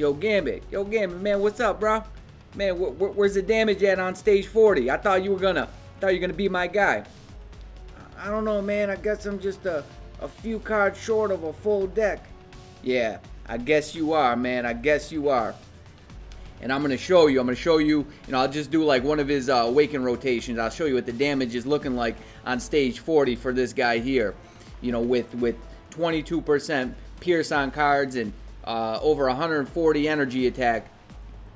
Yo, Gambit, man, what's up, bro? Man, where's the damage at on stage 40? I thought you were gonna be my guy. I don't know, man. I guess I'm just a few cards short of a full deck. Yeah, I guess you are, man. I guess you are. And I'm gonna show you. You know, I'll just do like one of his Awaken rotations. I'll show you what the damage is looking like on stage 40 for this guy here. You know, with 22% Pierce on cards and over 140 energy attack.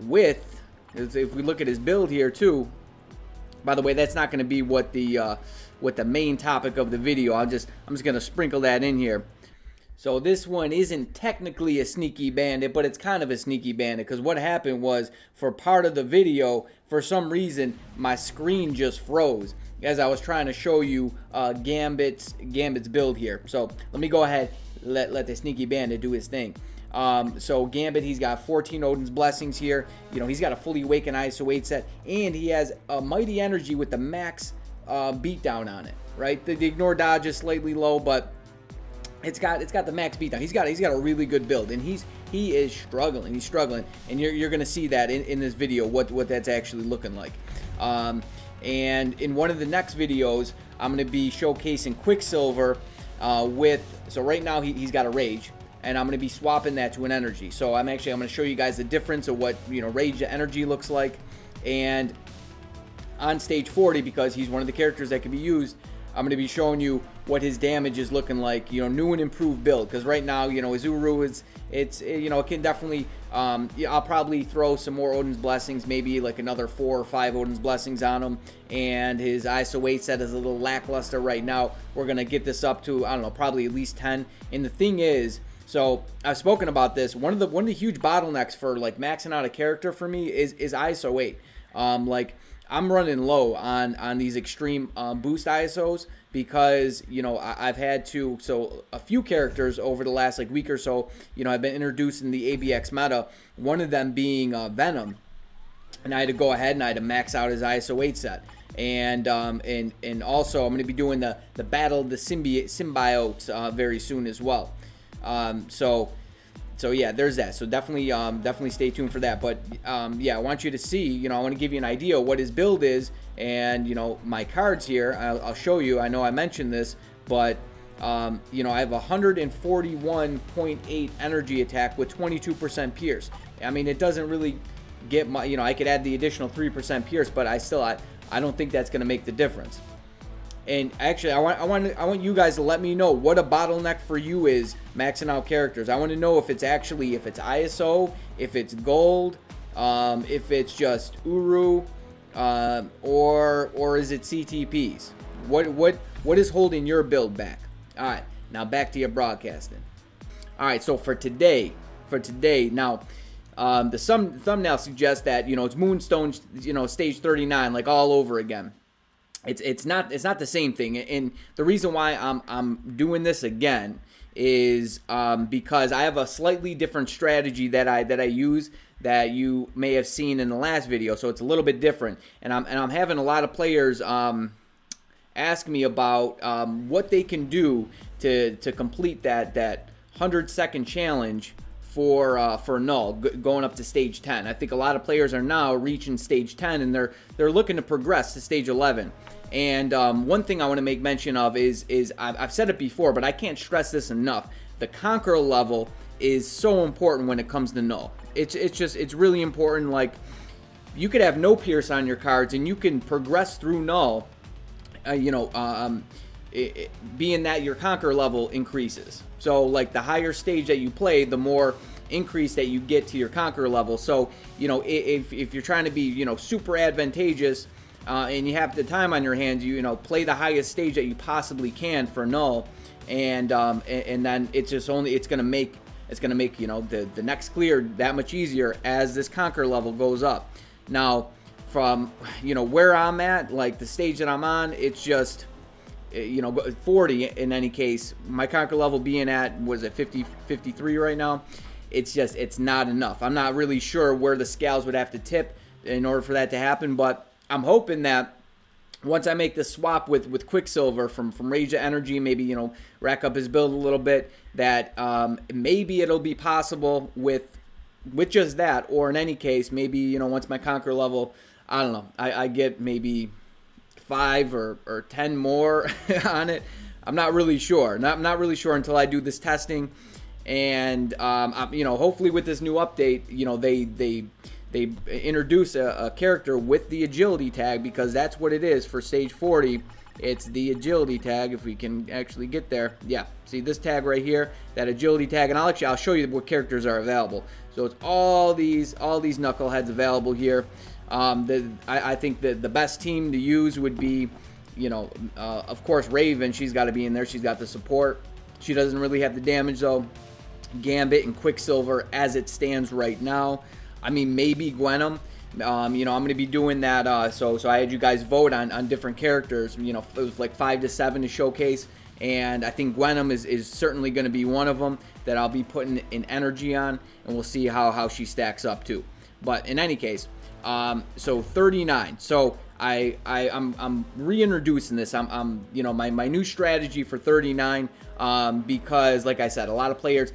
With, if we look at his build here too. By the way, that's not going to be what the main topic of the video. I'm just going to sprinkle that in here. So this one isn't technically a sneaky bandit, but it's kind of a sneaky bandit, because what happened was, for part of the video, for some reason my screen just froze as I was trying to show you Gambit's build here. So let me go ahead, let the sneaky bandit do his thing. So Gambit, he's got 14 Odin's Blessings here. You know, he's got a fully awakened ISO 8 set, and he has a Mighty Energy with the max beatdown on it, right? The ignore dodge is slightly low, but it's got the max beatdown. He's got a really good build, and he is struggling. He's struggling, and you're gonna see that in this video what that's actually looking like. And in one of the next videos, I'm gonna be showcasing Quicksilver so right now he's got a Rage, and I'm going to be swapping that to an energy. So I'm going to show you guys the difference of what, you know, Rage to energy looks like. And on stage 40, because he's one of the characters that can be used, I'm going to be showing you what his damage is looking like, you know, new and improved build. Because right now, you know, his Uru you know, it can definitely, I'll probably throw some more Odin's Blessings, maybe like another 4 or 5 Odin's Blessings on him. And his ISO 8 set is a little lackluster right now. We're going to get this up to, I don't know, probably at least 10. And the thing is, so I've spoken about this. One of the huge bottlenecks for like maxing out a character for me is ISO 8. Like I'm running low on these extreme boost ISOs, because, you know, I've had to, so a few characters over the last like week or so, you know, I've been introduced in the ABX meta, one of them being Venom, and I had to go ahead and I had to max out his ISO 8 set. And also I'm going to be doing the Battle of the Symbiotes very soon as well. So yeah, there's that. So definitely stay tuned for that. But yeah, I want you to see, you know, I want to give you an idea what his build is, and, you know, my cards here, I'll show you. I know I mentioned this, but you know, I have 141.8 energy attack with 22% Pierce. I mean, it doesn't really get my, you know, I could add the additional 3% Pierce, but I don't think that's going to make the difference. And actually, I want you guys to let me know what a bottleneck for you is maxing out characters. I want to know if it's ISO, if it's gold, if it's just Uru, or is it CTPs? What is holding your build back? All right, now back to your broadcasting. All right, so for today, now the thumbnail suggests that, you know, it's Moonstone, you know, stage 39, like all over again. It's not the same thing, and the reason why I'm doing this again is because I have a slightly different strategy that I use that you may have seen in the last video. So it's a little bit different, and I'm having a lot of players ask me about what they can do to complete that 100-second challenge for null, going up to stage 10. I think a lot of players are now reaching stage 10, and they're looking to progress to stage 11. And one thing I want to make mention of is I've said it before, but I can't stress this enough. The Conqueror level is so important when it comes to null. It's really important. Like, you could have no Pierce on your cards, and you can progress through null. You know, being that your Conqueror level increases. So like the higher stage that you play, the more increase that you get to your Conqueror level. So, you know, if you're trying to be, you know, super advantageous, and you have the time on your hands, you know, play the highest stage that you possibly can for null, and then it's gonna make you know, the next clear that much easier as this Conqueror level goes up. Now, from, you know, where I'm at, like the stage that I'm on, it's just, you know, 40 in any case. My Conqueror level being at, was it 53 right now? It's not enough. I'm not really sure where the scales would have to tip in order for that to happen, but I'm hoping that once I make this swap with Quicksilver from Rage to Energy, maybe, you know, rack up his build a little bit, that maybe it'll be possible with with just that, or in any case, maybe, you know, once my Conqueror level, I don't know, I get maybe 5 or 10 more on it. I'm not really sure. Not really sure until I do this testing. And you know, hopefully with this new update, you know, they introduce a character with the agility tag, because that's what it is for stage 40. It's the agility tag. If we can actually get there, yeah. See this tag right here, that agility tag, and I'll show you what characters are available. So it's all these knuckleheads available here. I think that the best team to use would be, you know, of course Raven. She's got to be in there. She's got the support. She doesn't really have the damage though. Gambit and Quicksilver as it stands right now. I mean, maybe Gwenom. You know, I'm going to be doing that. So I had you guys vote on different characters. You know, it was like 5 to 7 to showcase, and I think Gwenom is certainly going to be one of them that I'll be putting in energy on, and we'll see how she stacks up too. But in any case, so 39. So I'm reintroducing this. You know, my new strategy for 39, because like I said, a lot of players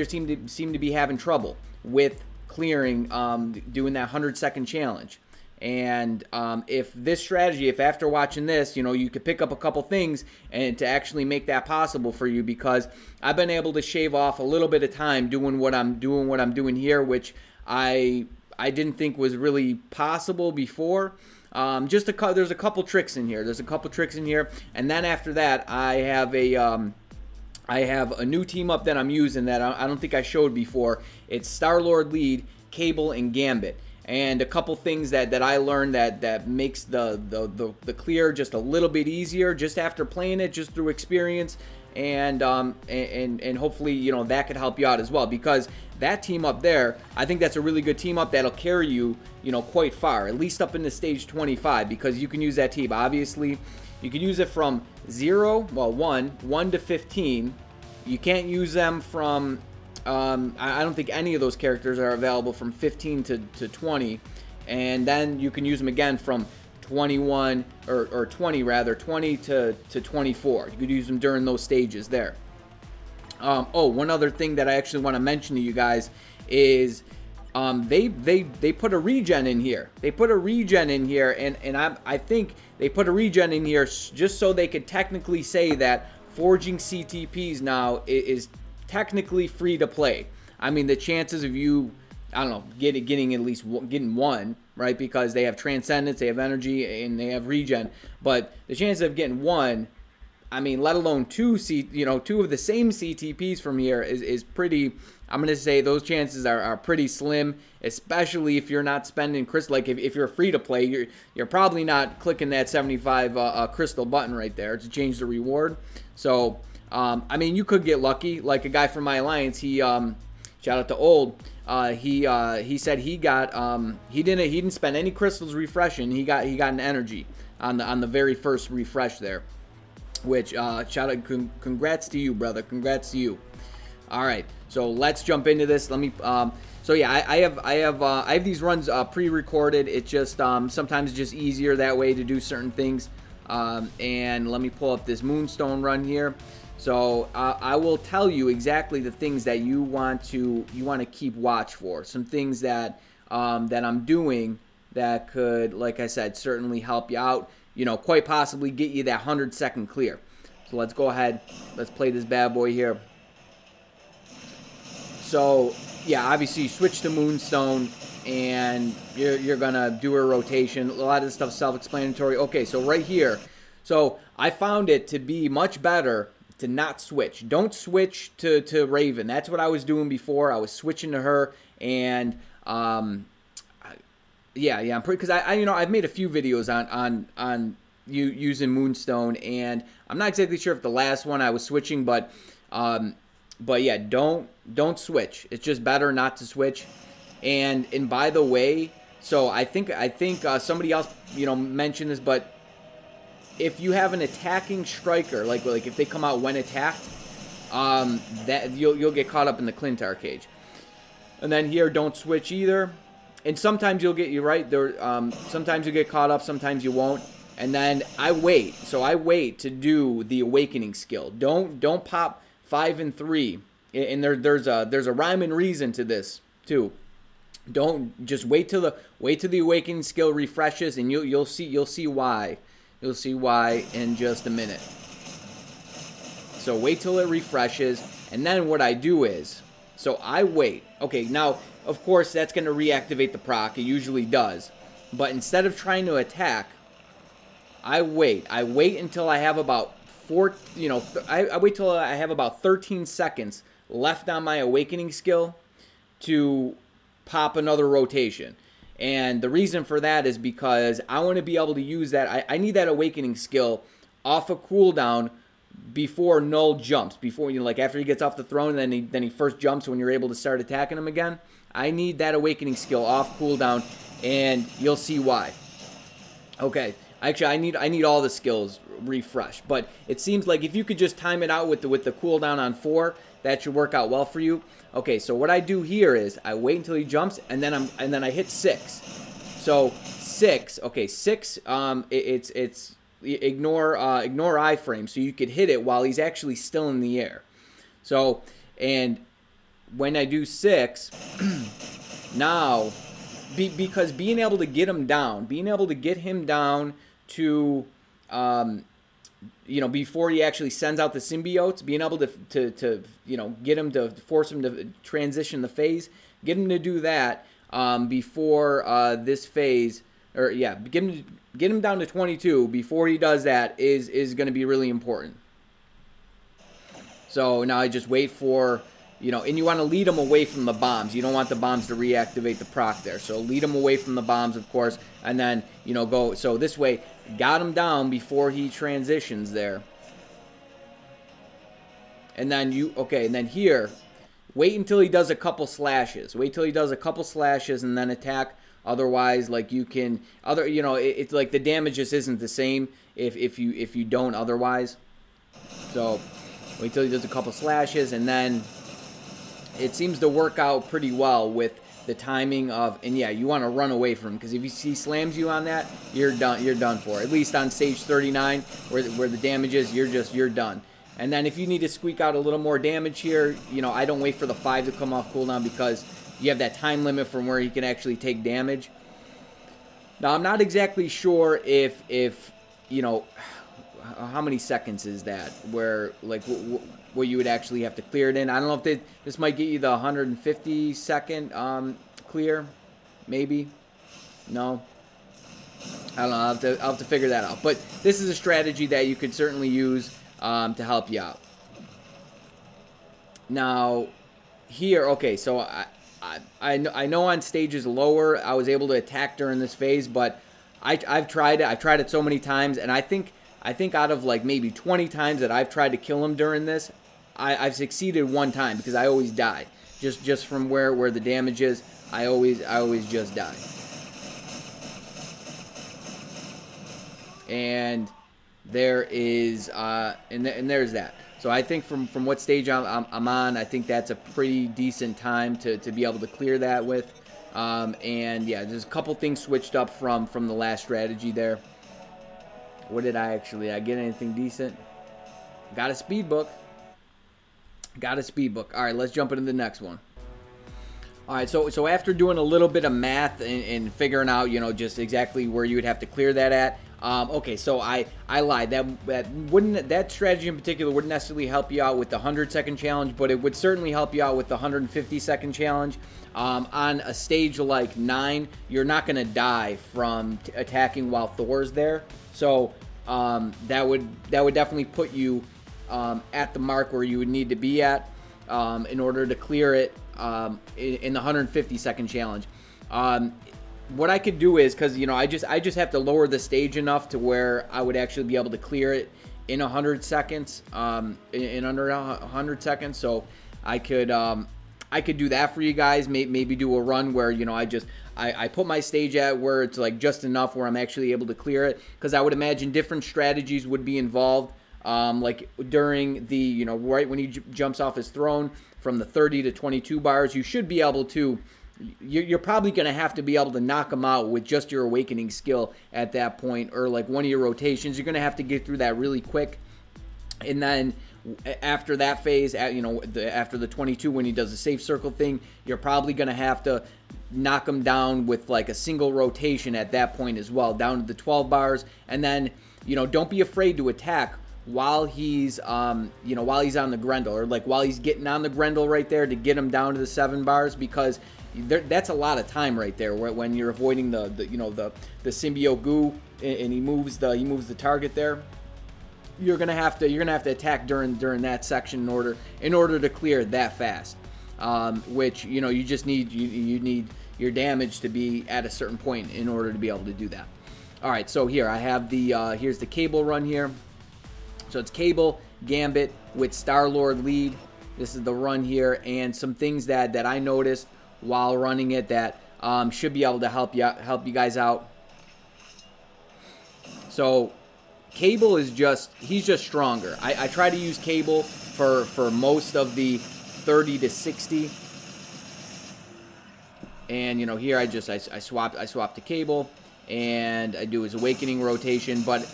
seem to be having trouble with clearing, doing that 100-second challenge. And if this strategy, if after watching this, you know, you could pick up a couple things and to actually make that possible for you, because I've been able to shave off a little bit of time doing what I'm doing here, which I didn't think was really possible before. There's a couple tricks in here. And then after that, I have a new team up that I'm using that I don't think I showed before. It's Star-Lord lead, Cable, and Gambit. And a couple things that I learned that makes the clear just a little bit easier just after playing it, just through experience. And hopefully, you know, that could help you out as well, because that team up there, I think that's a really good team up that'll carry you, you know, quite far, at least up into stage 25, because you can use that team. Obviously, you can use it from 1 to 15. You can't use them from, I don't think any of those characters are available from 15 to 20, and then you can use them again from 21 or 20 rather, 20 to 24. You could use them during those stages there. Oh, one other thing that I actually want to mention to you guys is they put a regen in here. And I think they put a regen in here just so they could technically say that forging CTPs now is technically free to play. I mean, the chances of you, I don't know, getting at least getting one, right? Because they have transcendence, they have energy, and they have regen. But the chances of getting one, I mean, let alone two of the same CTPs from here is pretty. I'm gonna say those chances are pretty slim, especially if you're not spending crystal. Like if you're free to play, you're probably not clicking that 75 crystal button right there to change the reward. So I mean, you could get lucky. Like a guy from my alliance, he shout out to Old. He said he got he didn't spend any crystals refreshing. He got an energy on the very first refresh there. Which shout out, congrats to you, brother. Congrats to you. All right, so let's jump into this. Let me. So yeah, I have these runs pre-recorded. It's just sometimes it's just easier that way to do certain things. And let me pull up this Moonstone run here. So I will tell you exactly the things that you want to keep watch for. Some things that that I'm doing that could, like I said, certainly help you out. You know, quite possibly get you that 100-second clear. So let's go ahead. Let's play this bad boy here. So yeah, obviously you switch to Moonstone and you're gonna do a rotation. A lot of this stuff self-explanatory. Okay, so right here, so I found it to be much better to not switch. Don't switch to Raven. That's what I was doing before. I was switching to her, and yeah, I'm pretty, because I you know, I've made a few videos on you using Moonstone, and I'm not exactly sure if the last one I was switching, but yeah, don't switch. It's just better not to switch. And by the way, so I think somebody else, you know, mentioned this, but if you have an attacking striker, like if they come out when attacked, that you'll get caught up in the Clintar cage. And then here, don't switch either. And sometimes you'll get, you're right, there, sometimes you get caught up, sometimes you won't. And then I wait. So I wait to do the awakening skill. Don't pop 5 and 3. And there's a rhyme and reason to this too. Don't just wait till the awakening skill refreshes, and you'll see why. You'll see why in just a minute. So wait till it refreshes, and then what I do is, so I wait. Okay, now of course that's going to reactivate the proc. It usually does, but instead of trying to attack, I wait. I wait until I have about I wait till I have about 13 seconds left on my awakening skill to pop another rotation. And the reason for that is because I want to be able to use that. I need that awakening skill off a cooldown before Null jumps. Before, like after he gets off the throne, and then he first jumps when you're able to start attacking him again. I need that awakening skill off cooldown, and you'll see why. Okay, actually I need all the skills refreshed, but it seems like if you could just time it out with the cooldown on 4, that should work out well for you. Okay, so what I do here is I wait until he jumps, and then I hit 6. So 6, okay, 6. It's ignore iframe, so you could hit it while he's actually still in the air. So, and when I do 6, now because being able to get him down, to before he actually sends out the symbiotes, being able to get him to force him to transition the phase, get him to do that before this phase, or yeah, get him down to 22 before he does that is going to be really important. So now I just wait for, and you want to lead him away from the bombs. You don't want the bombs to reactivate the proc there. So lead him away from the bombs, of course, and then, go. So this way, got him down before he transitions there. And then and then here, wait until he does a couple slashes. Wait till he does a couple slashes and then attack. Otherwise, like it's like the damage just isn't the same if you don't otherwise. So wait till he does a couple slashes, and then it seems to work out pretty well with the timing of, and yeah, you want to run away from him, because if he slams you on that, you're done for. At least on stage 39, where the damage is, you're done. And then if you need to squeak out a little more damage here, I don't wait for the 5 to come off cooldown, because you have that time limit from where he can actually take damage. Now I'm not exactly sure if how many seconds is that, where where you would actually have to clear it in. I don't know if this might get you the 150 second clear, maybe. No, I don't know. I'll have to figure that out. But this is a strategy that you could certainly use to help you out. Now here, okay, so I know on stages lower I was able to attack during this phase, but I've tried it. I've tried it so many times, and I think out of like maybe 20 times that I've tried to kill him during this, I've succeeded one time, because I always die. Just from where the damage is, I always just die. And there is and there's that. So I think from what stage I'm on, I think that's a pretty decent time to be able to clear that with. And yeah, there's a couple things switched up from the last strategy there. What did I get anything decent? Got a speed book. All right, let's jump into the next one. All right, so after doing a little bit of math and figuring out, just exactly where you would have to clear that at. Okay, so I lied. That strategy in particular wouldn't necessarily help you out with the 100-second challenge, but it would certainly help you out with the 150-second challenge. On a stage like 9, you're not going to die from attacking while Thor's there. So that would definitely put you at the mark where you would need to be at in order to clear it in the 150-second challenge. What I could do is, because I just have to lower the stage enough to where I would actually be able to clear it in 100 seconds, in under 100 seconds. So I could do that for you guys. Maybe do a run where I put my stage at where it's like just enough where I'm actually able to clear it, because I would imagine different strategies would be involved. Like during the right when he jumps off his throne from the 30 to 22 bars, you should be able to. You're probably going to have to be able to knock him out with just your awakening skill at that point, or like one of your rotations. You're going to have to get through that really quick, and then after that phase, after the 22, when he does the safe circle thing, you're probably going to have to knock him down with like a single rotation at that point as well, down to the 12 bars. And then, you know, don't be afraid to attack while he's, you know, while he's on the Grendel, or like while he's getting on the Grendel right there, to get him down to the 7 bars, because that's a lot of time right there when you're avoiding the you know, the symbiote goo, and he moves the target there. You're gonna have to attack during that section in order to clear that fast. Which, you know, you just need you need your damage to be at a certain point in order to be able to do that. All right, so here I have the here's the Cable run here. So it's Cable, Gambit with Star-Lord lead. This is the run here, and some things that I noticed while running it that should be able to help you guys out. So Cable is he's just stronger. I try to use Cable for most of the 30 to 60, and you know, here I swap to Cable, and I do his Awakening rotation, but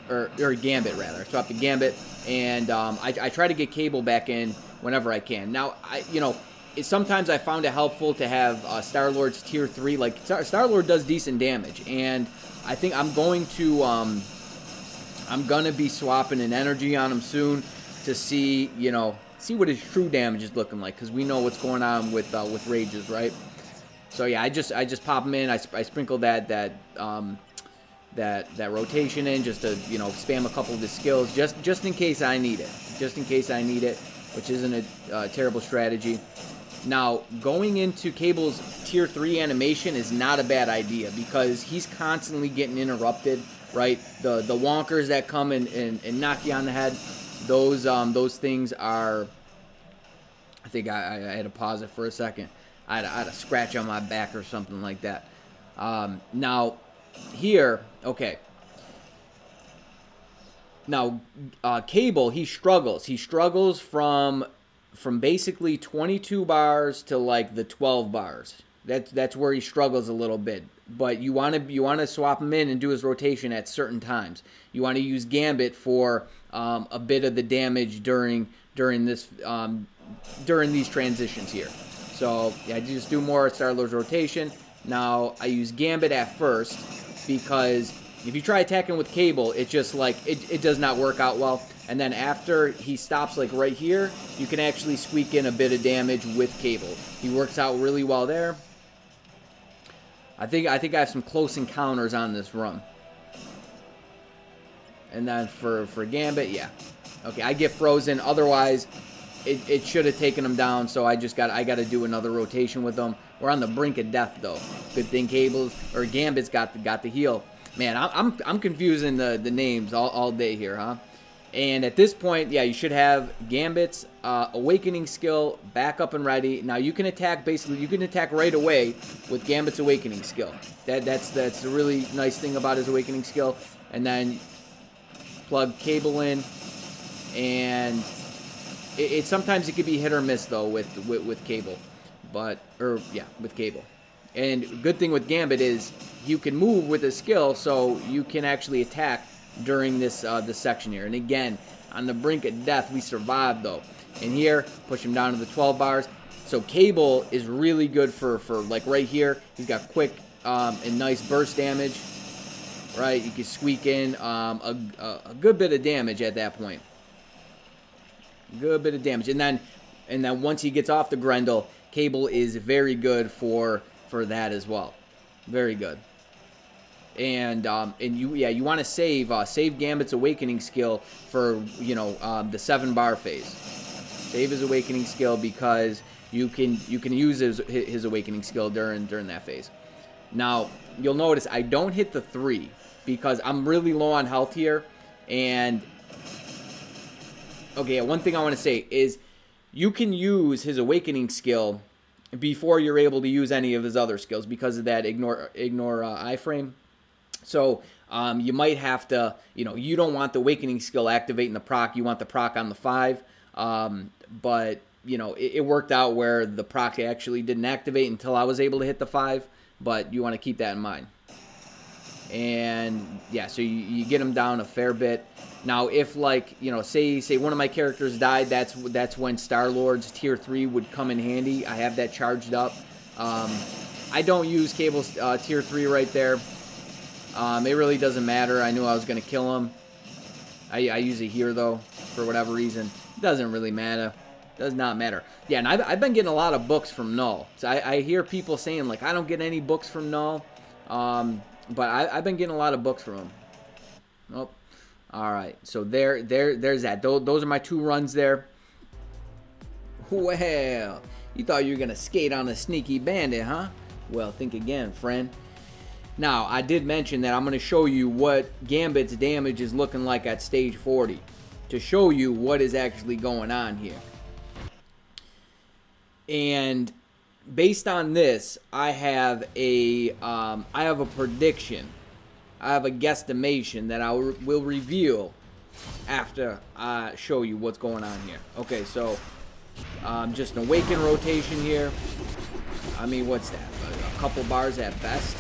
or Gambit rather. I swap to Gambit, and I try to get Cable back in whenever I can. Now you know, sometimes I found it helpful to have Star-Lord's tier 3. Like Star-Lord does decent damage, and I think I'm gonna be swapping an energy on him soon to see, you know, see what his true damage is looking like, because we know what's going on with rages, right? So yeah, I just pop him in. I sprinkle that rotation in, just to, you know, spam a couple of his skills, just in case I need it, which isn't a terrible strategy. Now, going into Cable's tier 3 animation is not a bad idea, because he's constantly getting interrupted, right? The wonkers that come and knock you on the head, those things are, I think I had to pause it for a second. I had a scratch on my back or something like that. Now, here, okay. Now, Cable, he struggles from basically 22 bars to like the 12 bars. That's where he struggles a little bit. But you want to swap him in and do his rotation at certain times. You want to use Gambit for a bit of the damage during these transitions here. So yeah, I just do more Star-Lord's rotation. Now I use Gambit at first, because if you try attacking with Cable, it just like it does not work out well. And then after he stops like right here, you can actually squeak in a bit of damage with Cable. He works out really well there. I think I have some close encounters on this run. And then for Gambit, yeah. Okay, I get frozen. Otherwise, it should have taken him down, so I got to do another rotation with him. We're on the brink of death though. Good thing Gambit's got the heal. Man, I'm confusing the names all day here, huh? And at this point, yeah, you should have Gambit's Awakening skill back up and ready. Now you can attack right away with Gambit's Awakening skill. That's the really nice thing about his Awakening skill. And then plug Cable in, and sometimes it could be hit or miss though with Cable, with Cable. And good thing with Gambit is you can move with his skill, so you can actually attack during this section here. And again, on the brink of death, we survived though. And here, push him down to the 12 bars. So Cable is really good for like right here. He's got quick and nice burst damage. Right, you can squeak in a good bit of damage at that point. Good bit of damage, and then once he gets off the Grendel, Cable is very good for that as well. Very good. And you want to save Gambit's Awakening skill for, you know, the 7-bar phase. Save his Awakening skill, because you can use his Awakening skill during that phase. Now you'll notice I don't hit the 3 because I'm really low on health here. And okay, one thing I want to say is you can use his Awakening skill before you're able to use any of his other skills because of that ignore iframe. So you might have to, you know, you don't want the Awakening skill activating the proc. You want the proc on the 5. But, you know, it worked out where the proc actually didn't activate until I was able to hit the 5. But you want to keep that in mind. And yeah, so you get him down a fair bit. Now, if, like, you know, say one of my characters died, that's when Star-Lord's tier 3 would come in handy. I have that charged up. I don't use Cable's tier 3 right there. It really doesn't matter. I knew I was going to kill him. I use it here, though, for whatever reason. It doesn't really matter. Does not matter. Yeah, and I've been getting a lot of books from Null. So I hear people saying, like, I don't get any books from Null. But I've been getting a lot of books from him. Oh, all right. So there's that. Those are my 2 runs there. Well, you thought you were going to skate on a sneaky bandit, huh? Well, think again, friend. Now, I did mention that I'm going to show you what Gambit's damage is looking like at stage 40 to show you what is actually going on here. And based on this, I have a prediction. I have a guesstimation that I will reveal after I show you what's going on here. Okay, so just an awaken rotation here. I mean, what's that? A couple bars at best.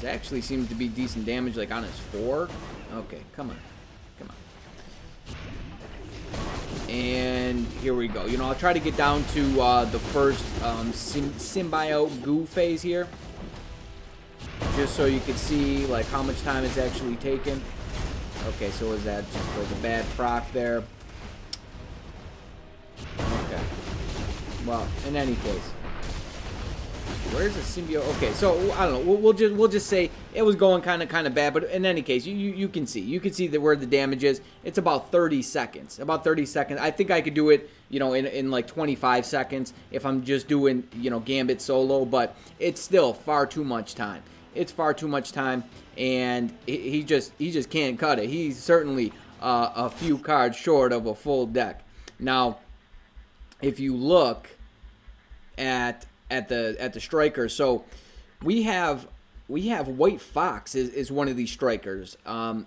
It actually seems to be decent damage, like on his 4. Okay, come on. Come on. And here we go. You know, I'll try to get down to the first symbiote goo phase here. Just so you can see, like, how much time it's actually taken. Okay, so is that just like a bad proc there? Okay. Well, in any case. Where's the symbiote? Okay, so I don't know. We'll just say it was going kind of bad, but in any case, you can see that where the damage is. It's about 30 seconds. About 30 seconds. I think I could do it, you know, in like 25 seconds if I'm just doing, you know, Gambit solo, but it's still far too much time. It's far too much time, and he just can't cut it. He's certainly a few cards short of a full deck. Now, if you look at the strikers, so we have White Fox is one of these strikers,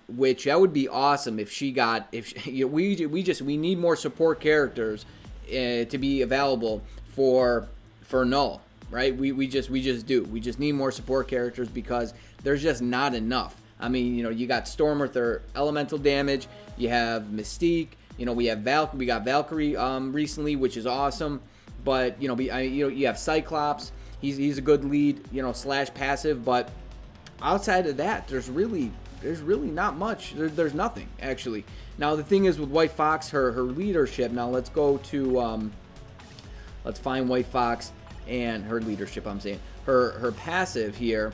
which that would be awesome if she got, we need more support characters to be available for Null, right? We just need more support characters because there's just not enough. I mean, you know, you got Storm with her elemental damage, you have Mystique, you know, we got Valkyrie recently, which is awesome. But, you know, you have Cyclops. He's a good lead, you know, / passive. But outside of that, there's really not much. There's nothing, actually. Now, the thing is with White Fox, her leadership. Now, let's go to, let's find White Fox and her leadership, I'm saying. Her passive here,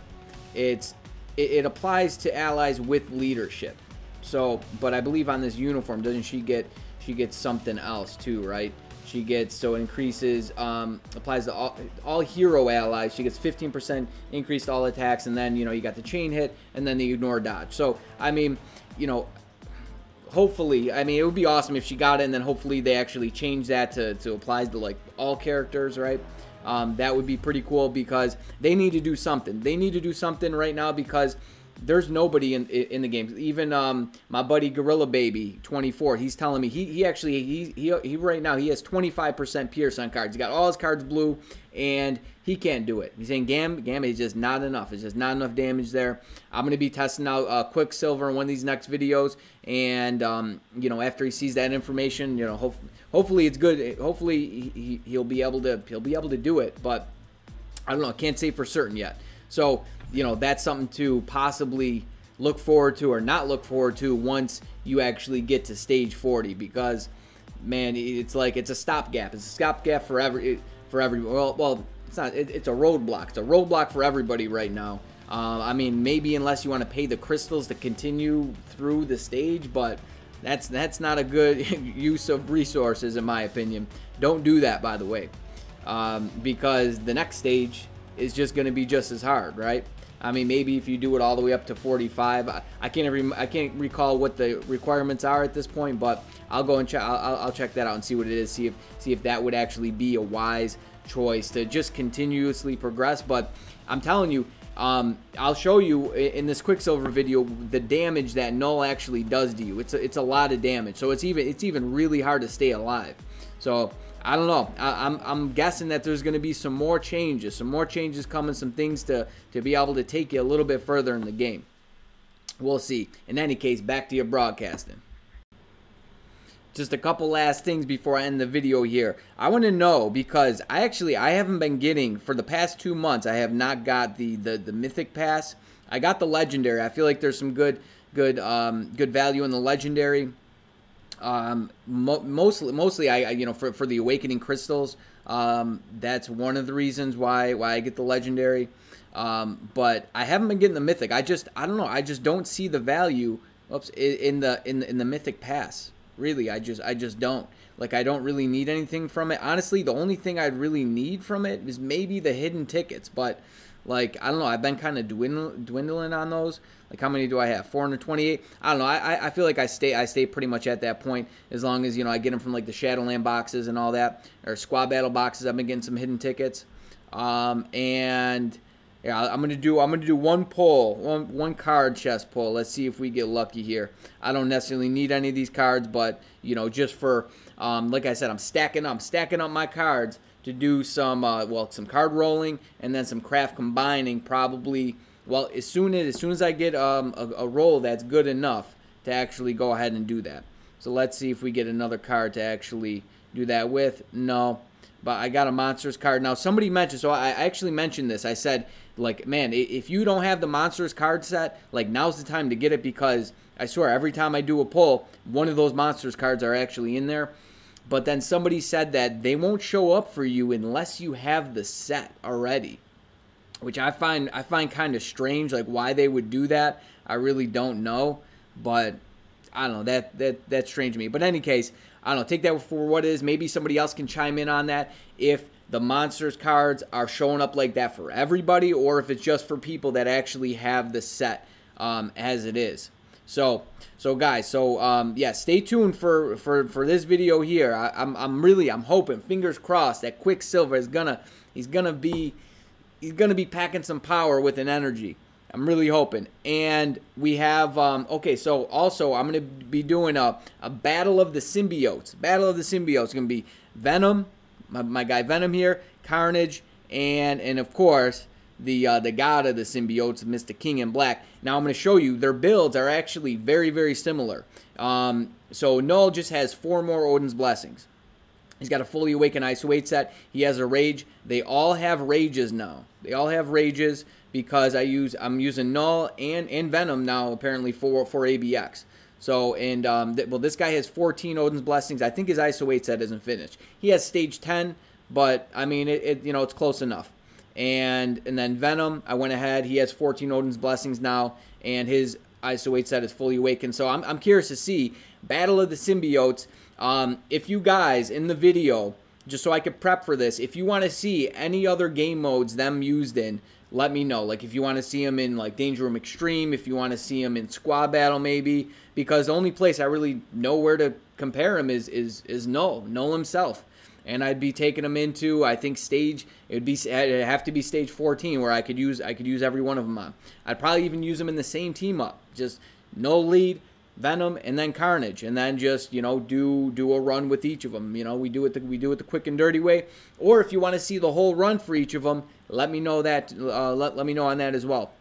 it applies to allies with leadership. So, but I believe on this uniform, doesn't she get something else too, right? She gets, so it increases, applies to all hero allies. She gets 15% increased all attacks, and then, you know, you got the chain hit, and then the ignore dodge. So, I mean, you know, hopefully, I mean, it would be awesome if she got it, and then hopefully they actually change that to apply to, like, all characters, right? That would be pretty cool because they need to do something. They need to do something right now because there's nobody in the game. Even my buddy Gorilla Baby 24, he's telling me he right now he has 25% Pierce on cards. He got all his cards blue, and he can't do it. He's saying Gambit is just not enough. It's just not enough damage there. I'm gonna be testing out Quicksilver in one of these next videos, and you know, after he sees that information, you know, hopefully it's good. Hopefully he'll be able to do it, but I don't know. I can't say for certain yet. So, you know, that's something to possibly look forward to or not look forward to once you actually get to stage 40, because, man, it's like it's a stopgap. It's a stopgap for every well, it's not. It's a roadblock. It's a roadblock for everybody right now. I mean, maybe unless you want to pay the crystals to continue through the stage, but that's not a good use of resources, in my opinion. Don't do that, by the way, because the next stage is just going to be just as hard, right? I mean, maybe if you do it all the way up to 45, I can't recall what the requirements are at this point, but I'll go and check. I'll check that out and see what it is. See if that would actually be a wise choice to just continuously progress. But I'm telling you, I'll show you in this Quicksilver video the damage that Null actually does to you. It's a lot of damage. So it's even really hard to stay alive. So I don't know. I'm guessing that there's going to be some more changes coming, some things to be able to take you a little bit further in the game. We'll see. In any case, back to your broadcasting. just a couple last things before I end the video here. I want to know, because I haven't been getting, for the past 2 months, I have not got the mythic pass. I got the legendary. I feel like there's some good value in the legendary. Mostly I for the awakening crystals. That's one of the reasons why I get the legendary. But I haven't been getting the mythic. I don't know. I just don't see the value in the mythic pass. Really, I just don't. Like, I don't really need anything from it. Honestly, the only thing I'd really need from it is maybe the hidden tickets. But, like, I don't know. I've been kind of dwindling on those. Like, how many do I have? 428? I don't know. I feel like I stay pretty much at that point, as long as, I get them from, like, the Shadowland boxes and all that, or squad battle boxes. I've been getting some hidden tickets. And yeah, I'm gonna do one pull, one card chest pull. Let's see if we get lucky here. I don't necessarily need any of these cards, but just for like I said, I'm stacking up my cards to do some some card rolling and then some craft combining. Probably, well, as soon as I get a roll that's good enough to actually go ahead and do that. So let's see if we get another card to actually do that with. No, but I got a monsters card. Now somebody mentioned, so I actually mentioned this. I said, like, man, if you don't have the monsters card set, like, now's the time to get it, because I swear every time I do a pull, one of those monsters cards are actually in there. But then somebody said that they won't show up for you unless you have the set already, which I find kind of strange. Like, why they would do that, I really don't know. But I don't know, that's strange to me. But in any case, I don't know, take that for what it is. Maybe somebody else can chime in on that, if the monsters cards are showing up like that for everybody, or if it's just for people that actually have the set as it is. So guys, yeah, stay tuned for this video here. I'm hoping, fingers crossed, that Quicksilver is he's gonna be packing some power with an energy. I'm really hoping. And we have okay, so also I'm gonna be doing a battle of the symbiotes. Battle of the symbiotes is gonna be Venom, my guy Venom here, Carnage, and of course the god of the symbiotes, Mr. King in Black. Now I'm going to show you their builds are actually very, very similar. So Null just has 4 more Odin's Blessings. He's got a fully awakened ISO 8 set. He has a rage. They all have rages now. They all have rages because I'm using Null and Venom now, apparently, for ABX. So, and well, this guy has 14 Odin's Blessings. I think his ISO 8 set isn't finished. He has stage 10, but I mean, it's close enough. And then Venom, I went ahead. He has 14 Odin's Blessings now, and his ISO 8 set is fully awakened. So I'm curious to see Battle of the Symbiotes. If you guys in the video, just so I could prep for this, if you want to see any other game modes them used in, let me know. Like, if you want to see them in, like, Danger Room Extreme, if you want to see them in Squad Battle maybe, because the only place I really know where to compare him is Null himself. And I'd be taking him into, I think, it'd have to be stage 14, where I could use every one of them on. I'd probably even use them in the same team up, just Null lead, Venom, and then Carnage, and then just do a run with each of them. We do it the quick and dirty way. Or if you want to see the whole run for each of them, let me know that. Let me know on that as well.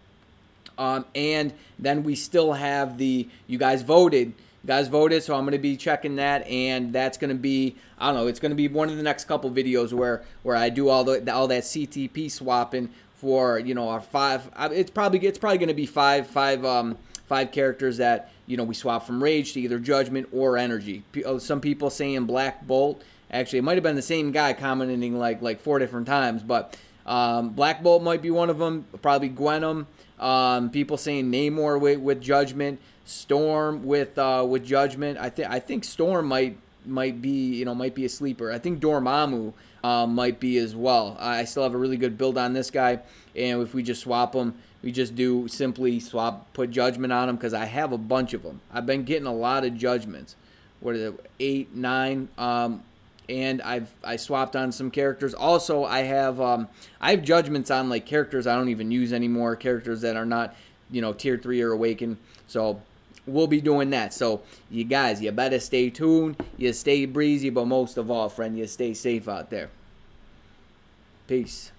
And then we still have you guys voted. So I'm going to be checking that, and that's going to be, I don't know, it's going to be one of the next couple videos where I do all that CTP swapping for our 5. It's probably going to be five characters that we swap from Rage to either Judgment or Energy. Some people saying Black Bolt. Actually, it might have been the same guy commenting like 4 different times, but Black Bolt might be one of them. Probably Gwenum. People saying Namor with Judgment, Storm with Judgment. I think Storm might be a sleeper. I think Dormammu might be as well. I still have a really good build on this guy, and if we just swap them, we just simply put Judgment on them, because I have a bunch of them. I've been getting a lot of Judgments. What is it, 8, 9? And I swapped on some characters. Also, I have Judgments on, like, characters I don't even use anymore, characters that are not tier 3 or awakened. So we'll be doing that. So you guys, you better stay tuned. You stay breezy, but most of all, friend, you stay safe out there. Peace.